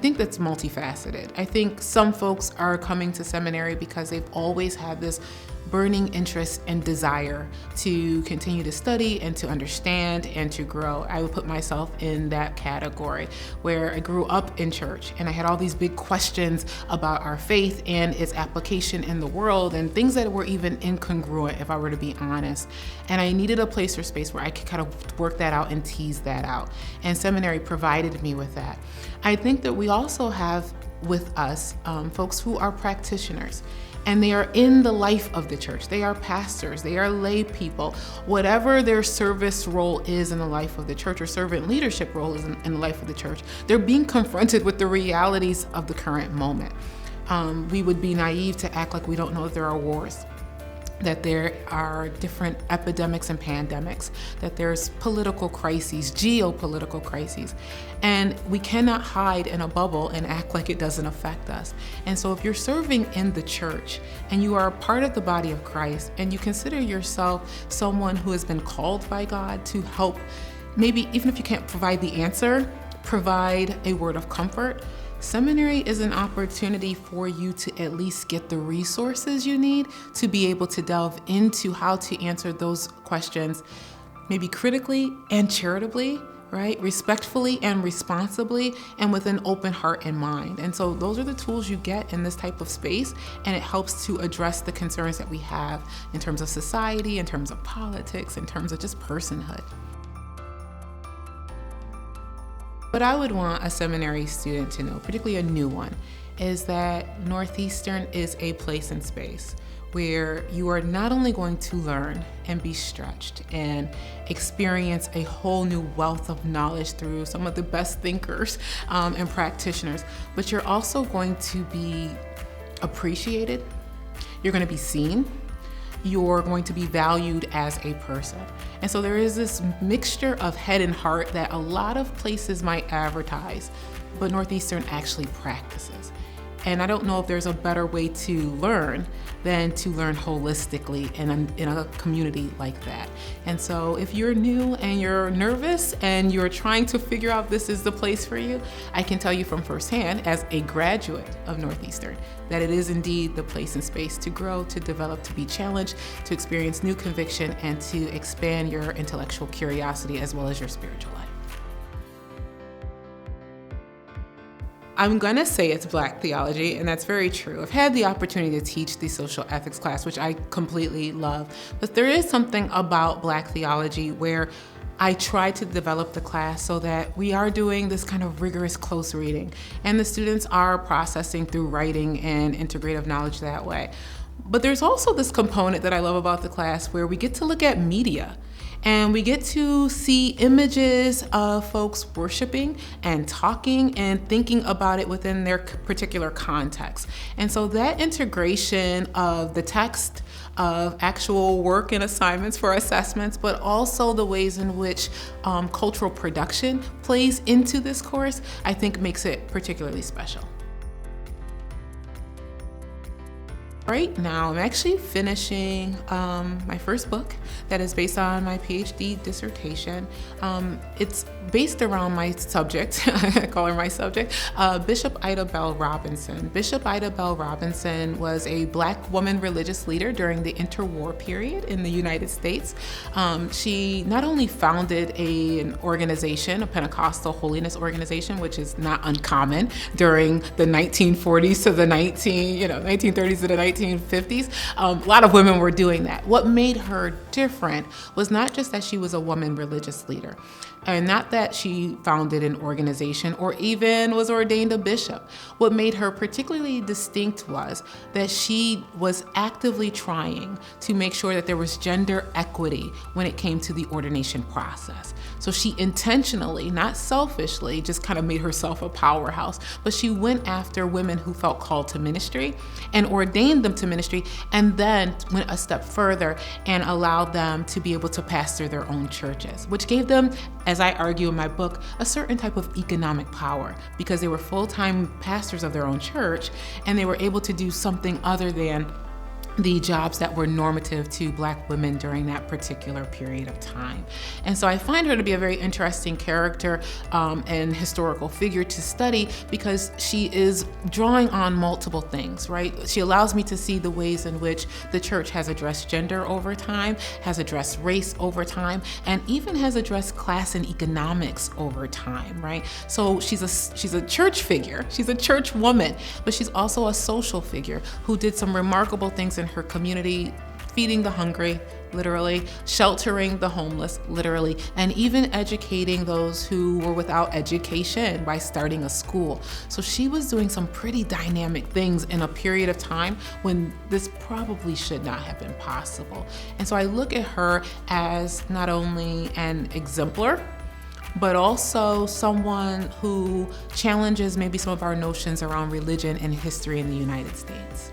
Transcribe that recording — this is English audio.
I think that's multifaceted. I think some folks are coming to seminary because they've always had this burning interest and desire to continue to study and to understand and to grow. I would put myself in that category where I grew up in church and I had all these big questions about our faith and its application in the world and things that were even incongruent, if I were to be honest. And I needed a place or space where I could kind of work that out and tease that out. And seminary provided me with that. I think that we also have with us folks who are practitioners. And they are in the life of the church. They are pastors, they are lay people. Whatever their service role is in the life of the church or servant leadership role is in the life of the church, they're being confronted with the realities of the current moment. We would be naive to act like we don't know that there are wars, that there are different epidemics and pandemics, that there's political crises, geopolitical crises, and we cannot hide in a bubble and act like it doesn't affect us. And so if you're serving in the church and you are a part of the body of Christ and you consider yourself someone who has been called by God to help, maybe even if you can't provide the answer, provide a word of comfort, seminary is an opportunity for you to at least get the resources you need to be able to delve into how to answer those questions, maybe critically and charitably, right? Respectfully and responsibly, and with an open heart and mind. And so those are the tools you get in this type of space, and it helps to address the concerns that we have in terms of society, in terms of politics, in terms of just personhood. What I would want a seminary student to know, particularly a new one, is that Northeastern is a place and space where you are not only going to learn and be stretched and experience a whole new wealth of knowledge through some of the best thinkers and practitioners, but you're also going to be appreciated, you're going to be seen, you're going to be valued as a person. And so there is this mixture of head and heart that a lot of places might advertise, but Northeastern actually practices. And I don't know if there's a better way to learn than to learn holistically in a community like that. And so if you're new and you're nervous and you're trying to figure out this is the place for you, I can tell you from firsthand as a graduate of Northeastern that it is indeed the place and space to grow, to develop, to be challenged, to experience new conviction, and to expand your intellectual curiosity as well as your spiritual life. I'm gonna say it's Black theology, and that's very true. I've had the opportunity to teach the social ethics class, which I completely love, but there is something about Black theology where I try to develop the class so that we are doing this kind of rigorous close reading, and the students are processing through writing and integrative knowledge that way. But there's also this component that I love about the class where we get to look at media. And we get to see images of folks worshiping and talking and thinking about it within their particular context. And so that integration of the text, of actual work and assignments for assessments, but also the ways in which cultural production plays into this course, I think makes it particularly special. Right now, I'm actually finishing my first book that is based on my PhD dissertation. It's based around my subject, I call her my subject, Bishop Ida Bell Robinson. Bishop Ida Bell Robinson was a Black woman religious leader during the interwar period in the United States. She not only founded an organization, a Pentecostal holiness organization, which is not uncommon during the 1940s to the 1930s to the 1950s. A lot of women were doing that. What made her different was not just that she was a woman religious leader, and not that she founded an organization or even was ordained a bishop. What made her particularly distinct was that she was actively trying to make sure that there was gender equity when it came to the ordination process. So she intentionally, not selfishly, just kind of made herself a powerhouse, but she went after women who felt called to ministry and ordained them to ministry, and then went a step further and allowed them to be able to pastor their own churches, which gave them, as I argue in my book, a certain type of economic power because they were full-time pastors of their own church and they were able to do something other than the jobs that were normative to Black women during that particular period of time. And so I find her to be a very interesting character and historical figure to study, because she is drawing on multiple things, right? She allows me to see the ways in which the church has addressed gender over time, has addressed race over time, and even has addressed class and economics over time, right? So she's a church figure, she's a church woman, but she's also a social figure who did some remarkable things in her community, feeding the hungry, literally, sheltering the homeless, literally, and even educating those who were without education by starting a school. So she was doing some pretty dynamic things in a period of time when this probably should not have been possible. And so I look at her as not only an exemplar, but also someone who challenges maybe some of our notions around religion and history in the United States.